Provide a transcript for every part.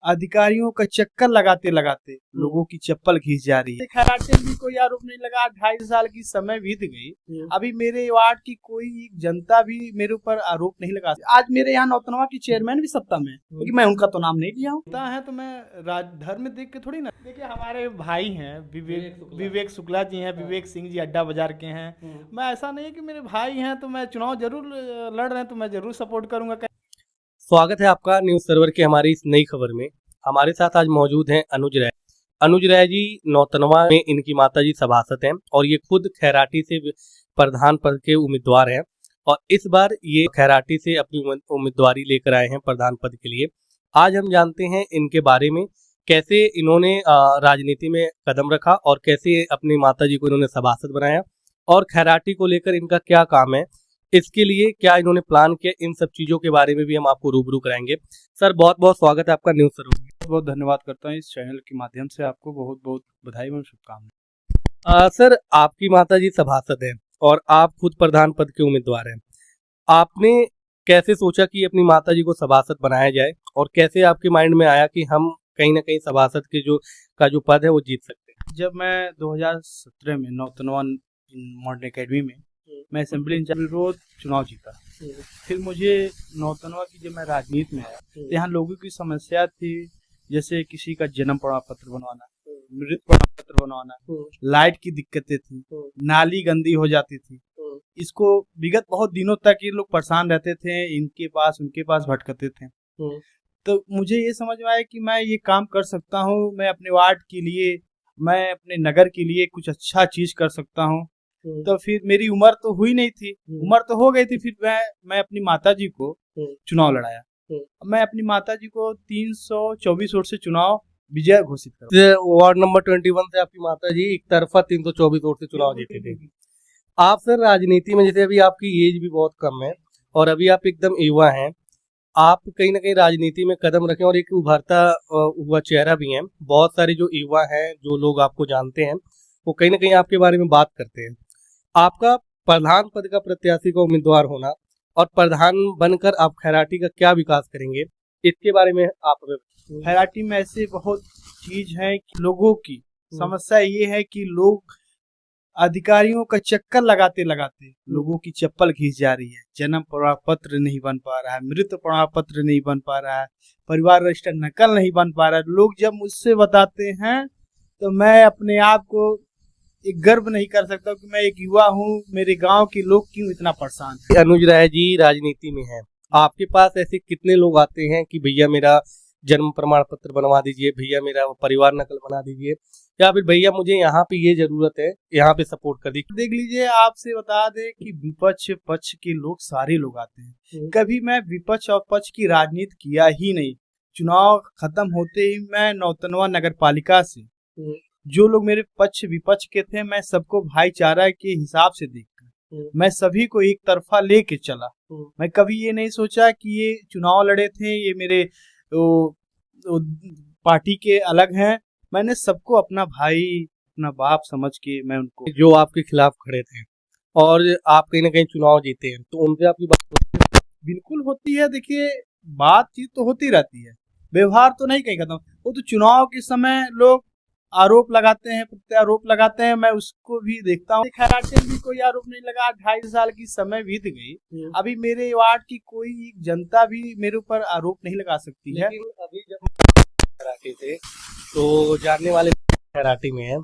अधिकारियों का चक्कर लगाते लगाते लोगों की चप्पल घिस जा रही है। खैराटे भी कोई आरोप नहीं लगा। 2.5 साल की समय बीत गई, अभी मेरे वार्ड की कोई जनता भी मेरे ऊपर आरोप नहीं लगा। आज मेरे यहाँ नौतनवा की चेयरमैन भी सत्ता में है, क्योंकि मैं उनका तो नाम नहीं लिया हूँ। है तो मैं धर्म देख के थोड़ी ना। देखिए हमारे भाई हैं विवेक शुक्ला जी हैं, विवेक सिंह जी अड्डा बाजार के हैं। मैं ऐसा नहीं है कि मेरे भाई हैं तो मैं चुनाव जरूर लड़ रहे हैं तो मैं जरूर सपोर्ट करूंगा। स्वागत है आपका न्यूज सर्वर के हमारी इस नई खबर में। हमारे साथ आज मौजूद हैं अनुज राय जी। नौतनवा में इनकी माताजी सभासद हैं और ये खुद खैराटी से प्रधान पद के उम्मीदवार हैं और इस बार ये खैराटी से अपनी उम्मीदवारी लेकर आए हैं प्रधान पद के लिए। आज हम जानते हैं इनके बारे में, कैसे इन्होंने राजनीति में कदम रखा और कैसे अपनी माताजी को इन्होंने सभासद बनाया और खैराटी को लेकर इनका क्या काम है, इसके लिए क्या इन्होंने प्लान किया, इन सब चीजों के बारे में भी हम आपको रूबरू कराएंगे। सर बहुत बहुत स्वागत है आपका न्यूज सर्वर में। बहुत बहुत धन्यवाद करता हूँ इस चैनल के माध्यम से, आपको बहुत बहुत बधाई एवं शुभकामनाएं। सर आपकी माताजी सभासद है और आप खुद प्रधान पद के उम्मीदवार हैं। आपने कैसे सोचा कि अपनी माताजी को सभासद बनाया जाए और कैसे आपके माइंड में आया कि हम कहीं ना कहीं सभासद के जो पद है वो जीत सकते हैं? जब मैं 2017 में नौतनवा मॉडर्न एकेडमी में मैं असेंबली इंचार्ज रोज चुनाव जीता। फिर मुझे नौतनवा की जब मैं राजनीति में आया तो यहाँ लोगों की समस्या थी, जैसे किसी का जन्म प्रमाण पत्र बनवाना, मृत प्रमाण पत्र बनवाना, लाइट की दिक्कतें थी, नाली गंदी हो जाती थी। इसको विगत बहुत दिनों तक ये लोग परेशान रहते थे, इनके पास उनके पास भटकते थे। तो मुझे ये समझ में आया कि मैं ये काम कर सकता हूँ, मैं अपने वार्ड के लिए, मैं अपने नगर के लिए कुछ अच्छा चीज कर सकता हूँ। तो फिर मेरी उम्र तो हुई नहीं थी, उम्र तो हो गई थी। फिर मैं अपनी माताजी को चुनाव लड़ाया। मैं अपनी माताजी को 324 वोट से चुनाव विजय घोषित कर। वार्ड नंबर 21 से आपकी माताजी एक तरफा 324 वोट से चुनाव जीते थे। आप सर राजनीति में, जैसे अभी आपकी एज भी बहुत कम है और अभी आप एकदम युवा हैं, आप कहीं ना कहीं राजनीति में कदम रखें और एक उभरता हुआ चेहरा भी हैं। बहुत सारे जो युवा हैं, जो लोग आपको जानते हैं, वो कहीं ना कहीं आपके बारे में बात करते हैं। आपका प्रधान पद का प्रत्याशी का उम्मीदवार होना और प्रधान बनकर आप खैराटी का क्या विकास करेंगे, इसके बारे में आप हमें। खैराटी में ऐसे बहुत चीज है कि लोगों की समस्या ये है कि लोग अधिकारियों का चक्कर लगाते लगाते लोगों की चप्पल घिस जा रही है। जन्म प्रमाण पत्र नहीं बन पा रहा है, मृत्यु प्रमाण पत्र नहीं बन पा रहा है, परिवार रजिस्टर नकल नहीं बन पा रहा है। लोग जब मुझसे बताते हैं तो मैं अपने आप को एक गर्व नहीं कर सकता कि मैं एक युवा हूँ, मेरे गांव के लोग क्यों इतना परेशान हैं। अनुज राय जी राजनीति में हैं, आपके पास ऐसे कितने लोग आते हैं कि भैया मेरा जन्म प्रमाण पत्र बनवा दीजिए, भैया मेरा परिवार नकल बना दीजिए, या फिर भैया मुझे यहाँ पे ये जरूरत है, यहाँ पे सपोर्ट कर दीजिए? देख लीजिए, आपसे बता दे कि विपक्ष पक्ष के लोग सारे लोग आते हैं। कभी मैं विपक्ष और पक्ष की राजनीति किया ही नहीं। चुनाव खत्म होते ही मैं नौतनवा नगर पालिका से जो लोग मेरे पक्ष विपक्ष के थे, मैं सबको भाईचारा के हिसाब से देखकर मैं सभी को एक तरफा लेके चला। मैं कभी ये नहीं सोचा कि ये चुनाव लड़े थे, ये मेरे पार्टी के अलग हैं। मैंने सबको अपना भाई, अपना बाप समझ के मैं उनको। जो आपके खिलाफ खड़े थे और आप कहीं ना कहीं चुनाव जीते हैं, तो उनसे आपकी बात बिल्कुल होती है। देखिए बातचीत तो होती रहती है, व्यवहार तो नहीं कहीं खत्म। वो तो चुनाव के समय लोग आरोप लगाते हैं, प्रत्यारोप लगाते हैं, मैं उसको भी देखता हूँ। खैराटे भी कोई आरोप नहीं लगा। 2.5 साल की समय बीत गई, अभी मेरे वार्ड की कोई जनता भी मेरे ऊपर आरोप नहीं लगा सकती है। अभी जब खैराटी से तो जानने वाले खैराटी में है,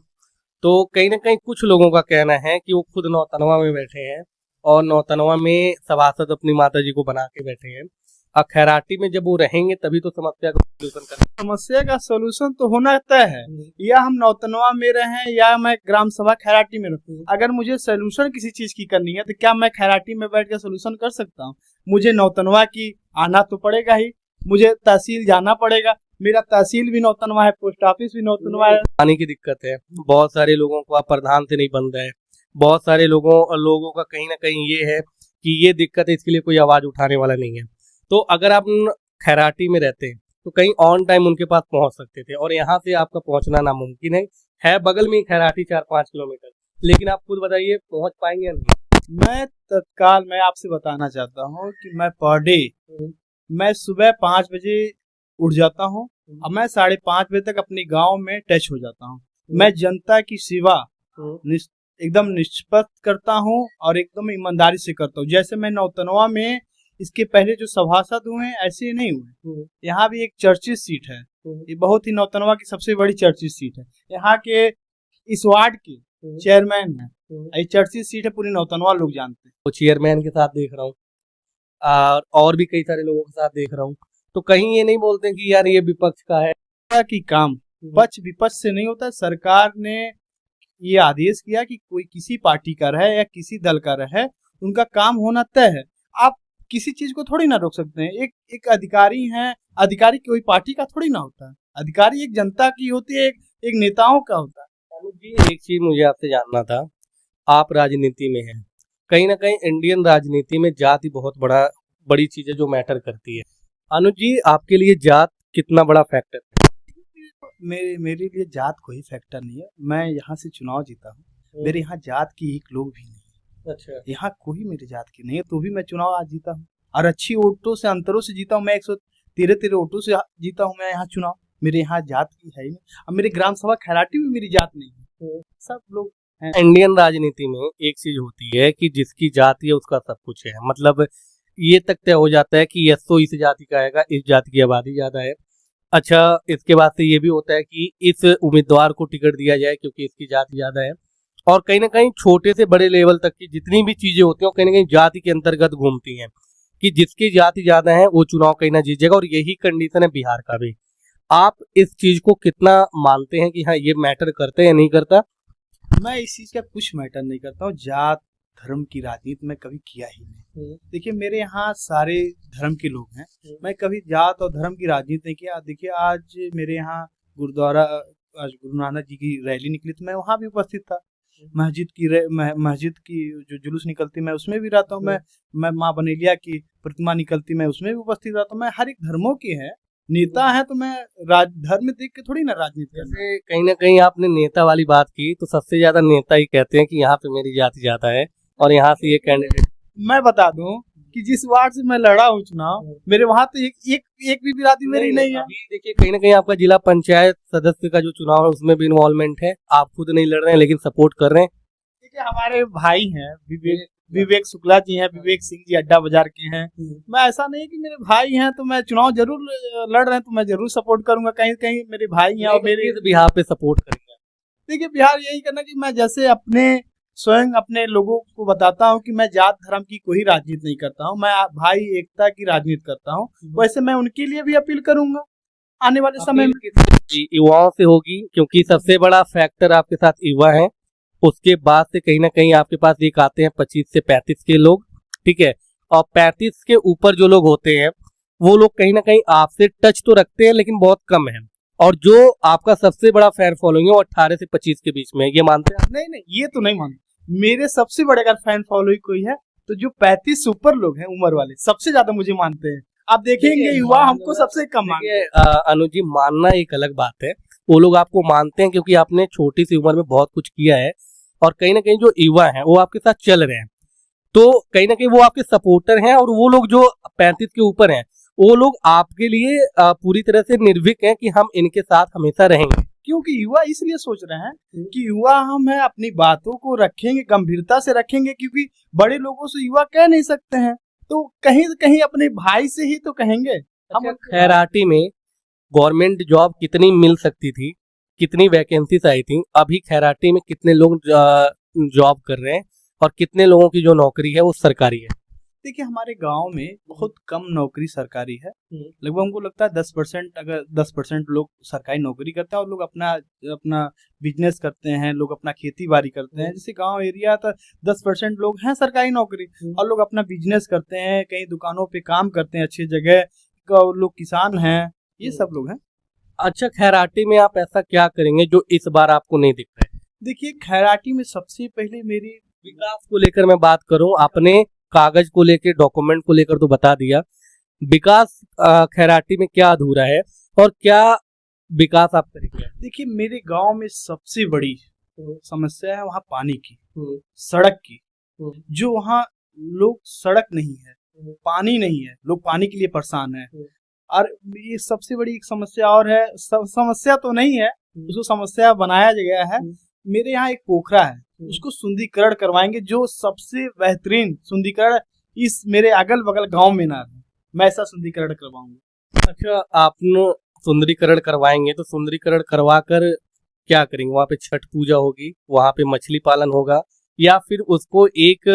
तो कहीं ना कहीं कुछ लोगों का कहना है कि वो खुद नौतनवा में बैठे हैं और नौतनवा में सभासद अपनी माताजी को बना के बैठे हैं। और खैराटी में जब वो रहेंगे तभी तो समस्या का सोल्यूशन करेंगे। समस्या का सोल्यूशन तो होना तय है, या हम नौतनवा में रहें या मैं ग्राम सभा खैराटी में रहूं। अगर मुझे सोल्यूशन किसी चीज की करनी है तो क्या मैं खैराटी में बैठ कर सोल्यूशन कर सकता हूं? मुझे नौतनवा की आना तो पड़ेगा ही, मुझे तहसील जाना पड़ेगा। मेरा तहसील भी नौतनवा है, पोस्ट ऑफिस भी नौतनवा है। पानी की दिक्कत है, बहुत सारे लोगों को आप प्रधान से नहीं बन रहे हैं। बहुत सारे लोगों का कहीं ना कहीं ये है कि ये दिक्कत है, इसके लिए कोई आवाज उठाने वाला नहीं है। तो अगर आप खैराटी में रहते हैं तो कहीं ऑन टाइम उनके पास पहुंच सकते थे, और यहाँ से आपका पहुंचना नामुमकिन है बगल में ही खैराटी 4-5 किलोमीटर, लेकिन आप खुद बताइए पहुंच पाएंगे या नहीं? मैं तत्काल मैं आपसे बताना चाहता हूँ कि मैं पर डे मैं सुबह 5 बजे उठ जाता हूँ और मैं 5:30 बजे तक अपने गांव में टच हो जाता हूँ। मैं जनता की सेवा एकदम निष्पक्ष करता हूँ और एकदम ईमानदारी से करता हूँ। जैसे मैं नौतनवा में इसके पहले जो सभासद हुए हैं ऐसे नहीं हुए। यहाँ भी एक चर्चित सीट है, ये बहुत ही नौतनवा की सबसे बड़ी चर्चित सीट है। यहाँ के इस वार्ड के चेयरमैन है, ये चर्चित सीट है, पूरी नौतनवा लोग जानते हैं। वो चेयरमैन के साथ देख रहा हूँ और भी कई सारे लोगों के साथ देख रहा हूँ, तो कहीं ये नहीं बोलते कि यार ये विपक्ष का है कि काम पक्ष विपक्ष से नहीं होता। सरकार ने ये आदेश किया कि कोई किसी पार्टी का रहे या किसी दल का रहे, उनका काम होना तय है। आप किसी चीज को थोड़ी ना रोक सकते हैं। एक अधिकारी हैं, अधिकारी कोई पार्टी का थोड़ी ना होता है, अधिकारी एक जनता की होती है, एक नेताओं का होता है। जी एक चीज मुझे आपसे जानना था, आप राजनीति में हैं, कहीं ना कहीं इंडियन राजनीति में जाति बहुत बड़ी चीज है जो मैटर करती है। अनुज जी, आपके लिए जात कितना बड़ा फैक्टर है? मेरे लिए जात कोई फैक्टर नहीं है। मैं यहाँ से चुनाव जीता हूँ, मेरे यहाँ जात की एक लोग भी नहीं है। अच्छा, यहाँ कोई मेरे जात की नहीं है, तो भी मैं चुनाव आज जीता हूँ और अच्छी वोटों से अंतरों से जीता हूँ। मैं 113 वोटों से जीता हूँ मैं यहाँ चुनाव। मेरे यहाँ जात की है ही नहीं। अब मेरे ग्राम सभा खैराटी में मेरी जात नहीं है, सब लोग हैं। इंडियन राजनीति में एक चीज होती है कि जिसकी जाति है उसका सब कुछ है, मतलब ये तक तय हो जाता है कि यस तो इस जाति का आएगा, इस जाति की आबादी ज्यादा है। अच्छा, इसके बाद से ये भी होता है कि इस उम्मीदवार को टिकट दिया जाए क्योंकि इसकी जाति ज्यादा है। और कहीं ना कहीं छोटे से बड़े लेवल तक की जितनी भी चीजें होती हैं कहीं ना कहीं जाति के अंतर्गत घूमती हैं कि जिसकी जाति ज्यादा है वो चुनाव कहीं ना जीतेगा, और यही कंडीशन है बिहार का भी। आप इस चीज को कितना मानते हैं कि हाँ ये मैटर करता है या नहीं करता? मैं इस चीज का कुछ मैटर नहीं करता हूँ। जात धर्म की राजनीति में कभी किया ही नहीं। देखिए मेरे यहाँ सारे धर्म के लोग हैं, मैं कभी जात और धर्म की राजनीति नहीं किया। देखिए आज मेरे यहाँ गुरुद्वारा, आज गुरु नानक जी की रैली निकली तो मैं वहाँ भी उपस्थित था। मस्जिद की जो जुलूस निकलती मैं उसमें भी रहता हूँ। मैं माँ बनेलिया की प्रतिमा निकलती मैं उसमें भी उपस्थित रहता हूँ। मैं हर एक धर्मों के है नेता है, तो मैं धर्म देख के थोड़ी ना राजनीति। जैसे कहीं ना कहीं आपने नेता वाली बात की, तो सबसे ज्यादा नेता ही कहते हैं कि यहाँ पे मेरी जाति ज्यादा है और यहाँ से ये कैंडिडेट। मैं बता दूं कि जिस वार्ड से मैं लड़ा हूँ चुनाव, मेरे वहाँ तो एक भी बिरादरी मेरी नहीं है। अभी देखिए कहीं ना कहीं आपका जिला पंचायत सदस्य का जो चुनाव है उसमें भी इन्वॉल्वमेंट है, आप खुद नहीं लड़ रहे हैं लेकिन सपोर्ट कर रहे हैं। देखिए हमारे भाई हैं विवेक शुक्ला जी हैं, विवेक सिंह जी अड्डा बाजार के हैं। मैं ऐसा नहीं कि मेरे भाई हैं तो मैं चुनाव जरूर लड़ रहे हैं तो मैं जरूर सपोर्ट करूंगा। कहीं कहीं मेरे भाई हैं और मेरे बिहार पे सपोर्ट करेंगे। देखिए बिहार यही करना कि मैं जैसे अपने स्वयं अपने लोगों को बताता हूँ कि मैं जात धर्म की कोई राजनीति नहीं करता हूँ, मैं भाई एकता की राजनीति करता हूँ। वैसे मैं उनके लिए भी अपील करूंगा आने वाले समय में युवाओं से होगी, क्योंकि सबसे बड़ा फैक्टर आपके साथ युवा है। उसके बाद से कहीं ना कहीं आपके पास एक आते हैं 25 से 35 के लोग, ठीक है, और 35 के ऊपर जो लोग होते हैं वो लोग कहीं ना कहीं आपसे टच तो रखते हैं लेकिन बहुत कम है। और जो आपका सबसे बड़ा फैन फॉलोइंग है वो 18 से 25 के बीच में, ये मानते हैं? नहीं, ये तो नहीं मानते। मेरे सबसे बड़े अगर फैन फॉलोइंग कोई है तो जो 35 से ऊपर लोग हैं उम्र वाले सबसे ज्यादा मुझे मानते हैं। आप देखेंगे युवा हमको सबसे कम मानते हैं। अनुज जी, मानना एक अलग बात है, वो लोग आपको मानते हैं क्योंकि आपने छोटी सी उम्र में बहुत कुछ किया है, और कहीं ना कहीं जो युवा हैं वो आपके साथ चल रहे हैं, तो कहीं ना कहीं वो आपके सपोर्टर हैं। और वो लोग जो 35 के ऊपर हैं वो लोग आपके लिए पूरी तरह से निर्भीक हैं कि हम इनके साथ हमेशा रहेंगे, क्योंकि युवा इसलिए सोच रहे हैं कि युवा हम है अपनी बातों को रखेंगे, गंभीरता से रखेंगे, क्योंकि बड़े लोगों से युवा कह नहीं सकते हैं तो कहीं कहीं अपने भाई से ही तो कहेंगे। हम खैराटी में गवर्नमेंट जॉब कितनी मिल सकती थी, कितनी वैकेंसीज आई थी, अभी खैराटी में कितने लोग जॉब कर रहे हैं और कितने लोगों की जो नौकरी है वो सरकारी है? देखिए हमारे गांव में बहुत कम नौकरी सरकारी है। लगभग हमको लगता है 10%, अगर 10% लोग सरकारी नौकरी करते हैं और लोग अपना बिजनेस करते हैं, लोग अपना खेती बाड़ी करते हैं। जैसे गांव एरिया तो 10% लोग हैं सरकारी नौकरी और लोग अपना बिजनेस करते हैं, कहीं दुकानों पे काम करते हैं अच्छी जगह, लोग किसान हैं, ये सब लोग हैं। अच्छा, खैराटी में आप ऐसा क्या करेंगे जो इस बार आपको नहीं दिख रहा है? देखिए खैराटी में सबसे पहले मेरी विकास को लेकर मैं बात करूं, आपने कागज को लेकर, डॉक्यूमेंट को लेकर तो बता दिया, विकास खैराटी में क्या अधूरा है और क्या विकास आप करेंगे? देखिए मेरे गांव में सबसे बड़ी समस्या है वहाँ पानी की, सड़क की। जो वहाँ लोग सड़क नहीं है, पानी नहीं है, लोग पानी के लिए परेशान है। और ये सबसे बड़ी एक समस्या और है, समस्या तो नहीं है, उसको समस्या बनाया गया है। मेरे यहाँ एक पोखरा है, उसको सुंदरीकरण करवाएंगे, जो सबसे बेहतरीन सुंदरीकरण इस मेरे अगल बगल गांव में ना रहे, मैं ऐसा सुंदरीकरण करवाऊंगा। अच्छा, आपने सुंदरीकरण करवाएंगे तो सुंदरीकरण करवा कर क्या करेंगे? वहाँ पे छठ पूजा होगी, वहाँ पे मछली पालन होगा, या फिर उसको एक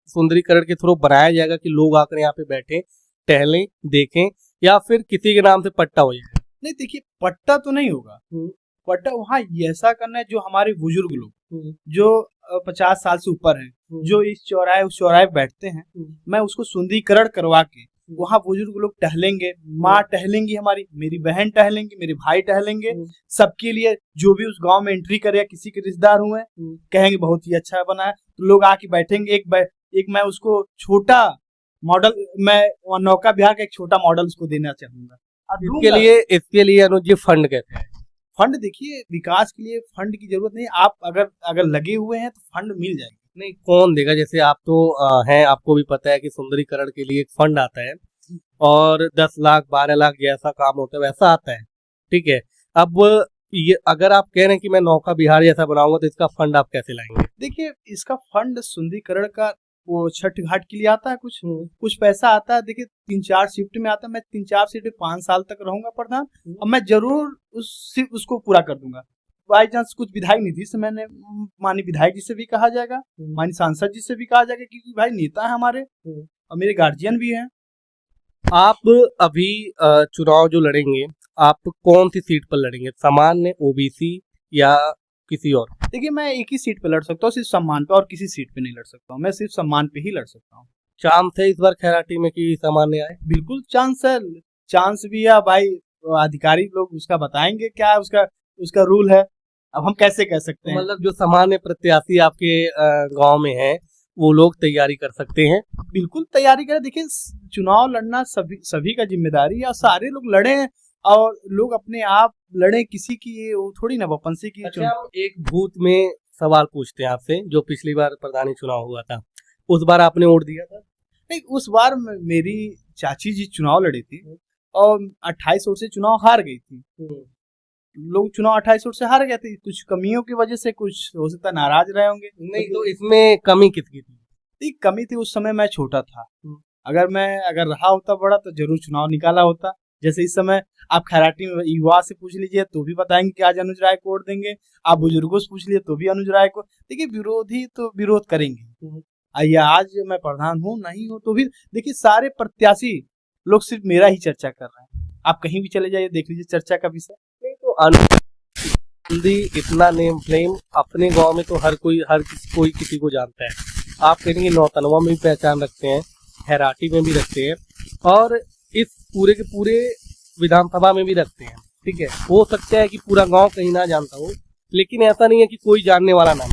सुंदरीकरण के थ्रू बनाया जाएगा कि लोग आकर यहाँ पे बैठे, टहलें, देखें, या फिर किसी के नाम से पट्टा हो जाएगा? नहीं देखिए, पट्टा तो नहीं होगा, पट्टा वहाँ ऐसा करना है जो हमारे बुजुर्ग लोग जो 50 साल से ऊपर हैं, जो इस चौराहे उस चौराहे बैठते हैं, मैं उसको सुंदरीकरण करवा के वहाँ बुजुर्ग लोग टहलेंगे, माँ टहलेंगी, हमारी मेरी बहन टहलेंगी, मेरे भाई टहलेंगे, सबके लिए जो भी उस गांव में एंट्री करे, किसी के रिश्तेदार हुए कहेंगे बहुत ही अच्छा बना है, तो लोग आके बैठेंगे। एक मैं उसको छोटा मॉडल, मैं नौका विहार का एक छोटा मॉडल उसको देना चाहूंगा। इसके लिए अनुज जी फंड कहते हैं। फंड देखिए, विकास के लिए फंड की जरूरत नहीं, आप अगर लगे हुए हैं तो फंड मिल जाएगी। नहीं, कौन देगा? जैसे आप तो हैं, आपको भी पता है कि सुंदरीकरण के लिए एक फंड आता है और 10 लाख 12 लाख जैसा काम होता है वैसा आता है, ठीक है। अब ये अगर आप कह रहे हैं कि मैं नौका विहार जैसा बनाऊंगा तो इसका फंड आप कैसे लाएंगे? देखिए, इसका फंड सुंदरीकरण का वो छठ घाट के लिए आता है, कुछ पैसा आता है। देखिए 3-4 शिफ्ट में आता है, मैं 3-4 शिफ्ट 5 साल तक रहूंगा प्रधान, और मैं जरूर उसको पूरा कर दूंगा। बाई चांस कुछ विधायक निधि से मैंने माननीय विधायक जी से भी कहा जाएगा, माननीय सांसद जी से भी कहा जाएगा, क्योंकि भाई नेता है हमारे और मेरे गार्जियन भी हैं। आप अभी चुनाव जो लड़ेंगे, आप कौन सी सीट पर लड़ेंगे? सामान्य, ओबीसी या किसी और? देखिए, मैं एक ही सीट पे लड़ सकता हूँ, सिर्फ सम्मान पे, और किसी सीट पे नहीं लड़ सकता हूँ, मैं सिर्फ सम्मान पे ही लड़ सकता हूँ। चांस है इस बार खैराटी में कि सामान्य आए? बिल्कुल चांस है, चांस भी है भाई, अधिकारी लोग उसका बताएंगे क्या उसका रूल है, अब हम कैसे कह सकते हैं। मतलब जो सामान्य प्रत्याशी आपके गांव में है वो लोग तैयारी कर सकते हैं? बिल्कुल तैयारी करें। देखिए, चुनाव लड़ना सभी का जिम्मेदारी है, और सारे लोग लड़े, और लोग अपने आप लड़े, किसी की वो थोड़ी ना वापसी की। अच्छा, हम एक भूत में सवाल पूछते हैं आपसे, जो पिछली बार प्रधानी चुनाव हुआ था, उस बार आपने वोट दिया था? नहीं, उस बार मेरी चाची जी चुनाव लड़ी थी और 28 वोट से चुनाव हार गई थी। लोग चुनाव 28 वोट से हार गए थे, कुछ कमियों की वजह से, कुछ हो सकता है नाराज रहे होंगे। नहीं, तो इसमें कमी किसकी थी? कमी थी, उस समय मैं छोटा था, अगर रहा होता बड़ा तो जरूर चुनाव निकाला होता। जैसे इस समय आप खैराटी में युवा से पूछ लीजिए तो भी बताएंगे कि आज अनुज राय को वोट देंगे, आप बुजुर्गों से पूछ लीजिए तो भी अनुज राय को। देखिए, विरोधी तो विरोध करेंगे, या आज मैं प्रधान हूँ नहीं हूँ तो भी देखिए सारे प्रत्याशी लोग सिर्फ मेरा ही चर्चा कर रहे हैं, आप कहीं भी चले जाइए देख लीजिए चर्चा का विषय। नहीं तो इतना नेम फ्लेम अपने गांव में तो हर कोई किसी को जानता है। आप कहेंगे नौतनवा में भी पहचान रखते हैं, खैराटी में भी रखते हैं, और इस पूरे के पूरे विधानसभा में भी रखते हैं, ठीक है। हो सकता है कि पूरा गांव कहीं ना जानता हो, लेकिन ऐसा नहीं है कि कोई जानने वाला ना।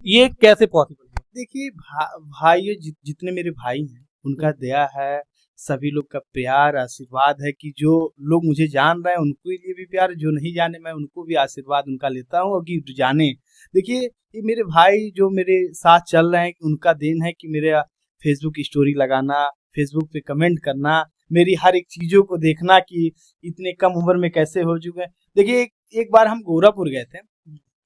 ये कैसे पॉसिबल है? देखिए भाई, जितने मेरे भाई हैं उनका दया है, सभी लोग का प्यार आशीर्वाद है, कि जो लोग मुझे जान रहे हैं उनको लिए भी प्यार, जो नहीं जाने मैं उनको भी आशीर्वाद उनका लेता हूँ, और कि जाने। देखिए, ये मेरे भाई जो मेरे साथ चल रहे हैं, उनका देन है कि मेरे फेसबुक स्टोरी लगाना, फेसबुक पे कमेंट करना, मेरी हर एक चीजों को देखना कि इतने कम उम्र में कैसे हो चुके हैं। देखिए, एक बार हम गोरखपुर गए थे,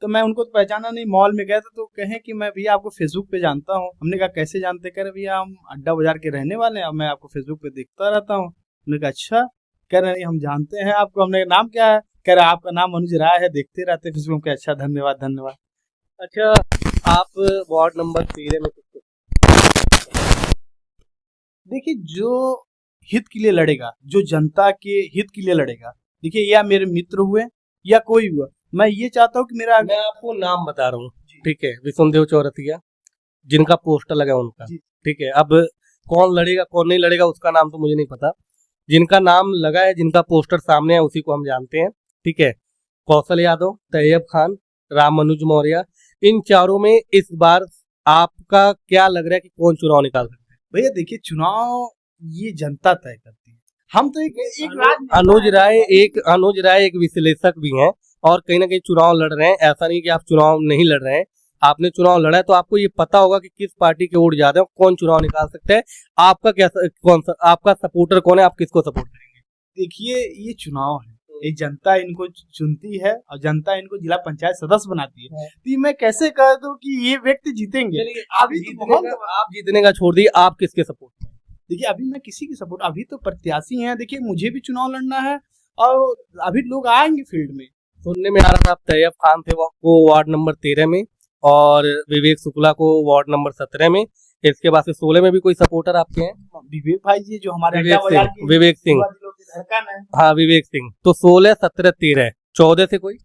तो मैं उनको तो पहचाना नहीं, मॉल में गए थे, तो कहें कि मैं भैया आपको फेसबुक पे जानता हूँ। हमने कहा कैसे जानते? कह रहे भैया हम अड्डा बाजार के रहने वाले हैं, मैं आपको फेसबुक पे देखता रहता हूँ। हमने कहा अच्छा। कह रहे हम जानते हैं आपको। हमने कहा नाम क्या है? कह रहे आपका नाम अनुज राय है, देखते रहते फेसबुक पे। अच्छा, धन्यवाद धन्यवाद। अच्छा, आप वार्ड नंबर 13 में देखिए, जो हित के लिए लड़ेगा, जो जनता के हित के लिए लड़ेगा, देखिए या मेरे मित्र हुए या कोई हुआ, मैं ये चाहता हूँ कि मैं आपको नाम बता रहा हूँ, ठीक है, विष्णुदेव चौरसिया, जिनका पोस्टर लगा उनका, ठीक है। अब कौन लड़ेगा कौन नहीं लड़ेगा उसका नाम तो मुझे नहीं पता, जिनका नाम लगा है, जिनका पोस्टर सामने है, उसी को हम जानते हैं, ठीक है। कौशल यादव, तैयब खान, राम मनोज मौर्य, इन चारों में इस बार आपका क्या लग रहा है कि कौन चुनाव निकाल सकता है? भैया देखिए, चुनाव ये जनता तय करती है, हम तो अनुज राय एक विश्लेषक भी हैं, और कहीं ना कहीं चुनाव लड़ रहे हैं। ऐसा नहीं कि आप चुनाव नहीं लड़ रहे हैं, आपने चुनाव लड़ा है तो आपको ये पता होगा कि किस पार्टी के वोट ज्यादा है, कौन चुनाव निकाल सकता है। आपका क्या आपका सपोर्टर कौन है, आप किसको सपोर्ट करेंगे? देखिए ये चुनाव है, ये जनता इनको चुनती है और जनता इनको जिला पंचायत सदस्य बनाती है। तो मैं कैसे कह दूं कि ये व्यक्ति जीतेंगे? आप जीतने का छोड़ दिए, आप किसके सपोर्ट में? देखिए अभी मैं किसी की सपोर्ट, अभी तो प्रत्याशी हैं, देखिए मुझे भी चुनाव लड़ना है और अभी लोग आएंगे फील्ड में। सुनने में आ रहा था आप तैयब खान थे वो वार्ड नंबर 13 में और विवेक शुक्ला को वार्ड नंबर 17 में, इसके बाद से 16 में भी कोई सपोर्टर आपके हैं? विवेक भाई जी जो हमारे विवेक सिंह धड़कन है। हाँ विवेक सिंह। तो 16, 17, 13, 14 से कोई?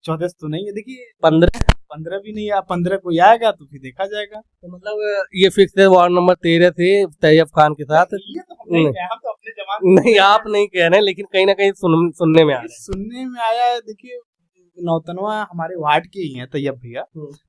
14 तो नहीं है, देखिए 15 भी नहीं है, 15 कोई आएगा तो फिर देखा जाएगा। तो मतलब ये फिक्स है वार्ड नंबर 13 से तैयब खान के साथ? ये तो हम नहीं, हम तो अपने जमात नहीं आप नहीं कह रहे, लेकिन कहीं ना कहीं सुनने में आ रहा है। सुनने में आया है। देखिए नौतनवा हमारे वार्ड के ही हैं तैयब भैया,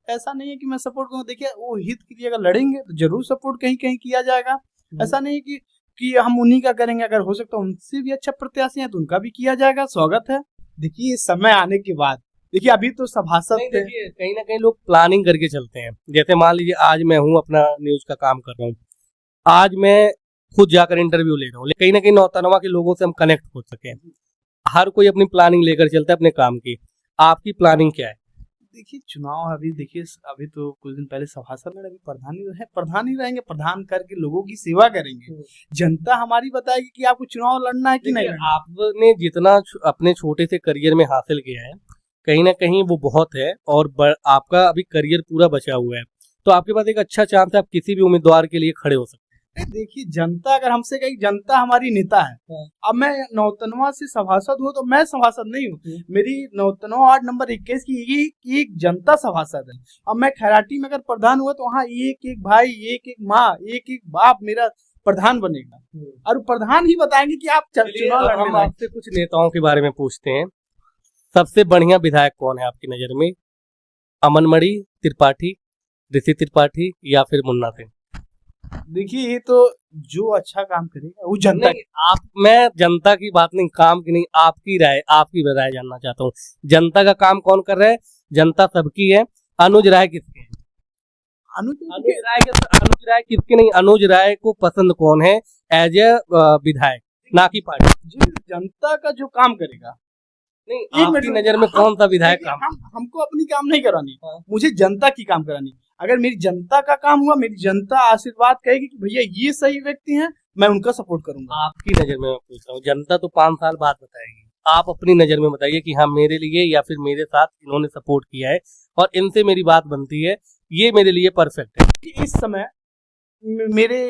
ऐसा नहीं है कि मैं सपोर्ट करूँ। देखिए वो हित के लिए अगर लड़ेंगे तो जरूर सपोर्ट कहीं कहीं किया जाएगा। ऐसा नहीं है कि हम उन्हीं का करेंगे, अगर हो सकता है उनसे भी अच्छा प्रत्याशी है तो उनका भी किया जाएगा, स्वागत है। देखिए समय आने के बाद, देखिए अभी तो सभासद थे, कहीं ना कहीं लोग प्लानिंग करके चलते हैं। जैसे मान लीजिए आज मैं हूँ अपना न्यूज का काम कर रहा हूँ, आज मैं खुद जाकर इंटरव्यू ले रहा हूँ, कहीं ना कहीं नौतनवा के लोगों से हम कनेक्ट हो सके। हर कोई अपनी प्लानिंग लेकर चलता है अपने काम की, आपकी प्लानिंग क्या है? देखिए चुनाव अभी देखिए अभी तो कुछ दिन पहले सभासद में, अभी प्रधान ही रहेंगे, प्रधान करके लोगों की सेवा करेंगे। जनता हमारी बताएगी कि आपको चुनाव लड़ना है कि नहीं। आपने जितना अपने छोटे से करियर में हासिल किया है कहीं ना कहीं वो बहुत है, और आपका अभी करियर पूरा बचा हुआ है, तो आपके पास एक अच्छा चांस है, आप किसी भी उम्मीदवार के लिए खड़े हो सकते हैं। देखिए जनता अगर हमसे कही, जनता हमारी नेता है। अब मैं नौतनवा से सभासद हूँ तो मैं सभासद नहीं हूँ, मेरी नौतनवा वार्ड नंबर 21 की एक जनता सभासद है। अब मैं खैराटी में अगर प्रधान हुआ तो वहाँ एक एक भाई, एक एक माँ, एक एक बाप मेरा प्रधान बनेगा, और प्रधान ही बताएंगे कि आप चुनाव लड़ने। हम आपसे कुछ नेताओं के बारे में पूछते हैं। सबसे बढ़िया विधायक कौन है आपकी नजर में? अमनमणि त्रिपाठी, ऋषि त्रिपाठी, या फिर मुन्ना सिंह? देखिए ये तो जो अच्छा काम करेगा वो जनता मैं जनता की बात नहीं, काम की नहीं, आपकी राय जानना चाहता हूँ। जनता का काम कौन कर रहा है? जनता सबकी है। अनुज राय किसके है? अनुज राय किसके नहीं? अनुज राय को पसंद कौन है एज ए विधायक, ना की पार्टी? जनता का जो काम करेगा। नहीं आपकी नजर में कौन सा विधायक काम? हमको अपनी काम नहीं करानी, मुझे जनता की काम करानी। अगर मेरी जनता का काम हुआ, मेरी जनता आशीर्वाद कहेगी कि भैया ये सही व्यक्ति हैं, मैं उनका सपोर्ट करूंगा। आपकी नजर में मैं पूछ रहा हूँ, जनता तो 5 साल बाद बताएगी, आप अपनी नजर में बताइए कि हाँ मेरे लिए या फिर मेरे साथ इन्होंने सपोर्ट किया है और इनसे मेरी बात बनती है, ये मेरे लिए परफेक्ट है। इस समय मेरे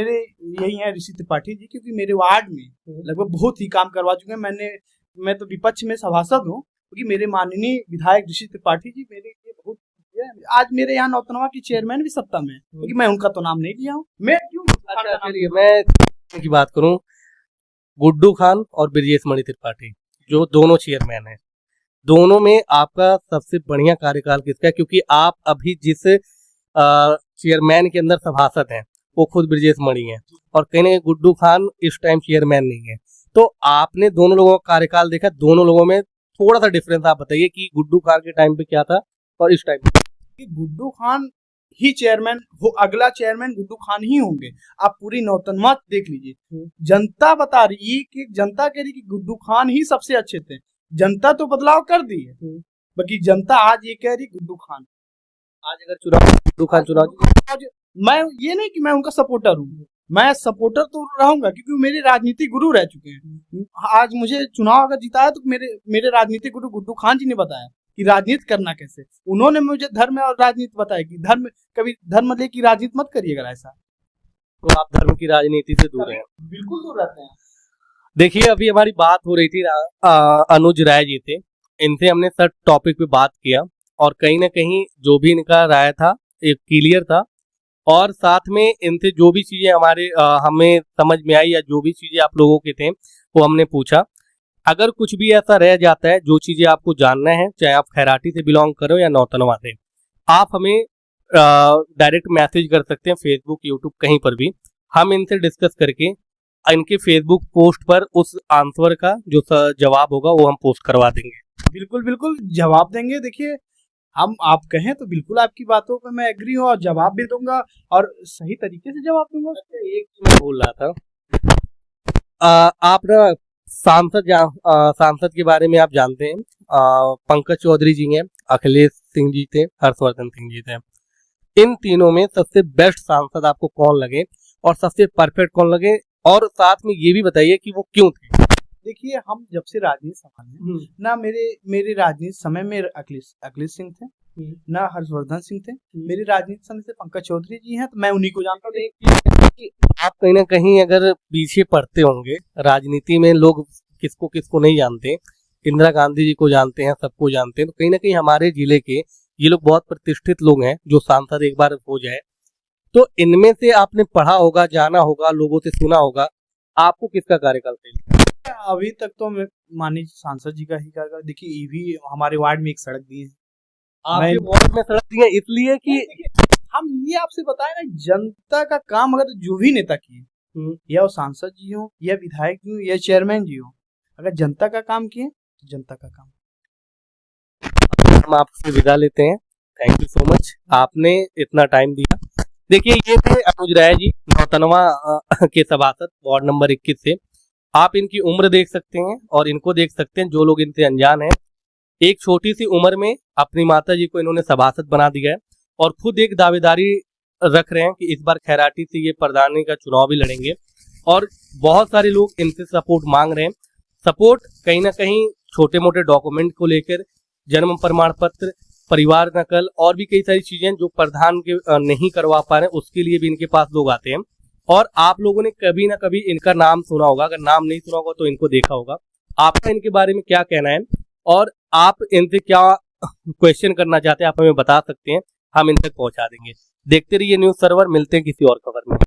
यही है ऋषि त्रिपाठी जी, क्योंकि मेरे वार्ड में लगभग बहुत ही काम करवा चुके हैं। मैं तो विपक्ष में सभासद हूँ, क्योंकि मेरे माननीय विधायक ऋषि त्रिपाठी जी मेरे लिए बहुत, आज मेरे यहाँ नौतनवा की चेयरमैन भी सत्ता में, क्योंकि मैं उनका तो नाम नहीं लिया हूँ। मैं क्यों मैं की बात करूँ, गुड्डू खान और ब्रजेश मणि त्रिपाठी जो दोनों चेयरमैन हैं, दोनों में आपका सबसे बढ़िया कार्यकाल किसका है? क्योंकि आप अभी जिस चेयरमैन के अंदर सभासद हैं वो खुद ब्रजेश मणि हैं, और कहीं ना कहीं गुड्डू खान इस टाइम चेयरमैन नहीं है। तो आपने दोनों लोगों का कार्यकाल देखा, दोनों लोगों में थोड़ा सा डिफरेंस आप बताइए कि गुड्डू खान के टाइम पे क्या था और इस टाइम पे। गुड्डू खान ही चेयरमैन हो, अगला चेयरमैन गुड्डू खान ही होंगे। आप पूरी नौतनवा देख लीजिए, जनता बता रही है कि जनता कह रही कि गुड्डू खान ही सबसे अच्छे थे। जनता तो बदलाव कर दी है, बाकी जनता आज ये कह रही गुड्डू खान। आज अगर गुड्डू खान चुनाव, मैं ये नहीं कि मैं उनका सपोर्टर हूँ, मैं सपोर्टर तो रहूंगा क्योंकि मेरे राजनीतिक गुरु रह चुके हैं। आज मुझे चुनाव अगर जिताया तो मेरे राजनीतिक गुरु गुड्डू खान जी ने बताया कि राजनीति करना कैसे। उन्होंने मुझे धर्म और राजनीति बताया कि कभी धर्म लेके राजनीति मत करिएगा। ऐसा तो आप धर्म की राजनीति से दूर हैं? बिल्कुल दूर रहते हैं। देखिए अभी हमारी बात हो रही थी, अनुज राय जी थे, इनसे हमने सर टॉपिक पे बात किया और कहीं ना कहीं जो भी इनका राय था एक क्लियर था, और साथ में इनसे जो भी चीजें हमें समझ में आई या जो भी चीजें आप लोगों के थे वो हमने पूछा। अगर कुछ भी ऐसा रह जाता है जो चीजें आपको जानना है, चाहे आप खैराटी से बिलोंग करो या नौतनवा से, आप हमें डायरेक्ट मैसेज कर सकते हैं, फेसबुक यूट्यूब कहीं पर भी। हम इनसे डिस्कस करके इनके फेसबुक पोस्ट पर उस आंसर का जो जवाब होगा वो हम पोस्ट करवा देंगे। बिल्कुल जवाब देंगे। देखिए हम आप कहें तो बिल्कुल आपकी बातों पे मैं एग्री हूँ और जवाब भी दूंगा और सही तरीके से जवाब दूंगा। एक मैं बोल रहा था, आप ना सांसद के बारे में आप जानते हैं, पंकज चौधरी जी हैं, अखिलेश सिंह जी थे, हर्षवर्धन सिंह जी थे। इन तीनों में सबसे बेस्ट सांसद आपको कौन लगे और सबसे परफेक्ट कौन लगे, और साथ में ये भी बताइए कि वो क्यों थे। देखिए, हम जब से राजनीति संभाले ना, मेरे राजनीति समय में अखिलेश सिंह थे, ना हर्षवर्धन सिंह थे। मेरे राजनीति समय से पंकज चौधरी जी हैं, तो मैं उन्हीं को जानता हूँ। कि आप कहीं ना कहीं अगर पीछे पड़ते होंगे राजनीति में, लोग किसको किसको नहीं जानते, इंदिरा गांधी जी को जानते हैं, सबको जानते हैं, तो कहीं ना कहीं हमारे जिले के ये लोग बहुत प्रतिष्ठित लोग हैं जो सांसद एक बार हो जाए। तो इनमें से आपने पढ़ा होगा, जाना होगा, लोगों से सुना होगा, आपको किसका कार्यकाल सही लगा? अभी तक तो माननीय सांसद जी का ही कार्यकाल। देखिए, ये भी हमारे वार्ड में एक सड़क दी है, आपके वार्ड में सड़क दी है इसलिए कि हम ये आपसे बताए ना, जनता का काम अगर जो भी नेता किए, या वो सांसद जी हो, या विधायक जी हो, या चेयरमैन जी हो, अगर जनता का काम किए तो जनता का काम। हम आपसे विदा लेते हैं। थैंक यू सो मच, आपने इतना टाइम दिया। देखिए, ये थे अनुज राय जी, नौतनवा के सभासद वार्ड नंबर 21 से। आप इनकी उम्र देख सकते हैं और इनको देख सकते हैं, जो लोग इनसे अनजान हैं। एक छोटी सी उम्र में अपनी माता जी को इन्होंने सभासद बना दिया है और खुद एक दावेदारी रख रहे हैं कि इस बार खैराटी से ये प्रधानी का चुनाव भी लड़ेंगे। और बहुत सारे लोग इनसे सपोर्ट मांग रहे हैं। सपोर्ट कहीं ना कहीं छोटे मोटे डॉक्यूमेंट को लेकर, जन्म प्रमाण पत्र, परिवार नकल और भी कई सारी चीजें जो प्रधान के नहीं करवा पा रहे हैं, उसके लिए भी इनके पास लोग आते हैं। और आप लोगों ने कभी ना कभी इनका नाम सुना होगा, अगर नाम नहीं सुना होगा तो इनको देखा होगा। आपका इनके बारे में क्या कहना है और आप इनसे क्या क्वेश्चन करना चाहते हैं, आप हमें बता सकते हैं, हम इन तक पहुंचा देंगे। देखते रहिए न्यूज सर्वर, मिलते हैं किसी और खबर में।